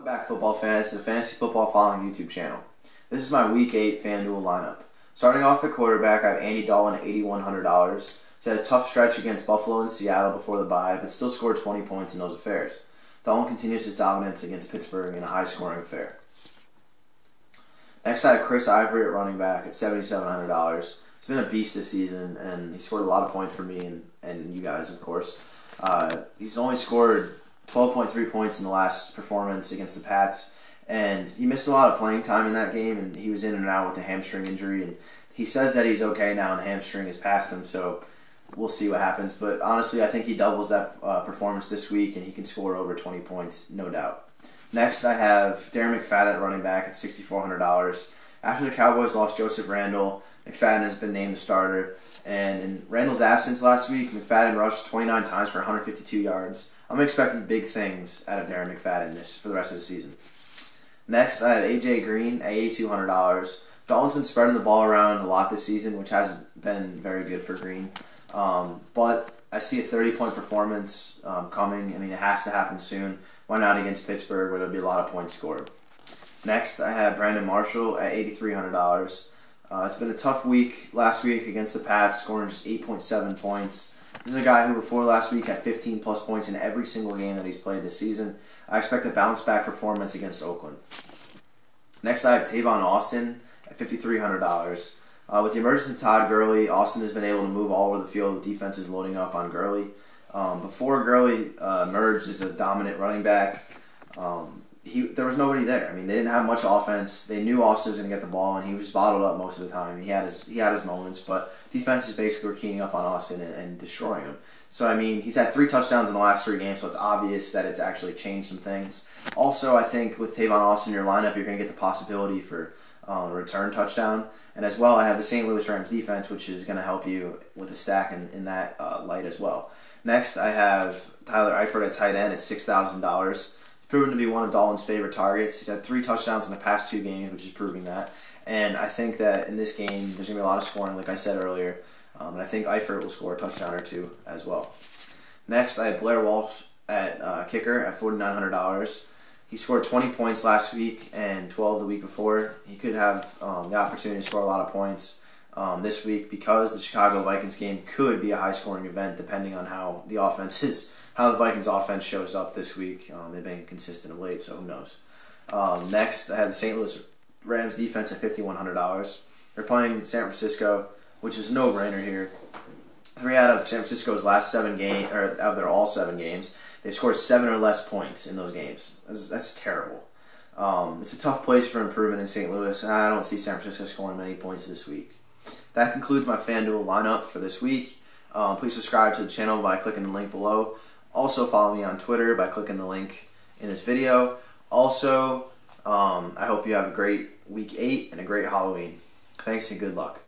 back, football fans, to the Fantasy Football Following YouTube channel. This is my Week 8 FanDuel lineup. Starting off at quarterback, I have Andy Dalton at $8,100. He had a tough stretch against Buffalo and Seattle before the bye, but still scored 20 points in those affairs. Dalton continues his dominance against Pittsburgh in a high-scoring affair. Next, I have Chris Ivory at running back at $7,700. He's been a beast this season, and he scored a lot of points for me and you guys, of course. He's only scored 12.3 points in the last performance against the Pats, and he missed a lot of playing time in that game, and he was in and out with a hamstring injury, and he says that he's okay now and the hamstring is past him, so we'll see what happens. But honestly, I think he doubles that performance this week, and he can score over 20 points, no doubt. Next, I have Darren McFadden at running back at $6,400. After the Cowboys lost Joseph Randle, McFadden has been named the starter, and in Randle's absence last week, McFadden rushed 29 times for 152 yards. I'm expecting big things out of Darren McFadden for the rest of the season. Next, I have A.J. Green at $8,200. Dalton's been spreading the ball around a lot this season, which hasn't been very good for Green. But I see a 30-point performance coming. I mean, it has to happen soon. Why not against Pittsburgh, where there'll be a lot of points scored? Next, I have Brandon Marshall at $8,300. It's been a tough week last week against the Pats, scoring just 8.7 points. This is a guy who before last week had 15-plus points in every single game that he's played this season. I expect a bounce-back performance against Oakland. Next, I have Tavon Austin at $5,300. With the emergence of Todd Gurley, Austin has been able to move all over the field with defenses loading up on Gurley. Before Gurley emerged as a dominant running back, there was nobody there. I mean, they didn't have much offense. They knew Austin was going to get the ball, and he was bottled up most of the time. He had his moments, but defenses basically were keying up on Austin and destroying him. So, I mean, he's had 3 touchdowns in the last 3 games, so it's obvious that it's actually changed some things. Also, I think with Tavon Austin in your lineup, you're going to get the possibility for a return touchdown. And as well, I have the St. Louis Rams defense, which is going to help you with a stack in that light as well. Next, I have Tyler Eifert at tight end at $6,000. He's proven to be one of Dalton's favorite targets. He's had 3 touchdowns in the past 2 games, which is proving that. And I think that in this game, there's going to be a lot of scoring, like I said earlier. And I think Eifert will score a touchdown or 2 as well. Next, I have Blair Walsh at kicker at $4,900. He scored 20 points last week and 12 the week before. He could have the opportunity to score a lot of points this week because the Chicago Vikings game could be a high-scoring event depending on how the Vikings offense shows up this week. They've been consistent of late, so who knows. Next, I have the St. Louis Rams defense at $5,100. They're playing San Francisco, which is a no-brainer here. 3 out of San Francisco's last 7 games, or out of their all 7 games, they've scored 7 or less points in those games. That's terrible. It's a tough place for improvement in St. Louis, and I don't see San Francisco scoring many points this week. That concludes my FanDuel lineup for this week. Please subscribe to the channel by clicking the link below. Also, follow me on Twitter by clicking the link in this video. Also, I hope you have a great Week 8 and a great Halloween. Thanks and good luck.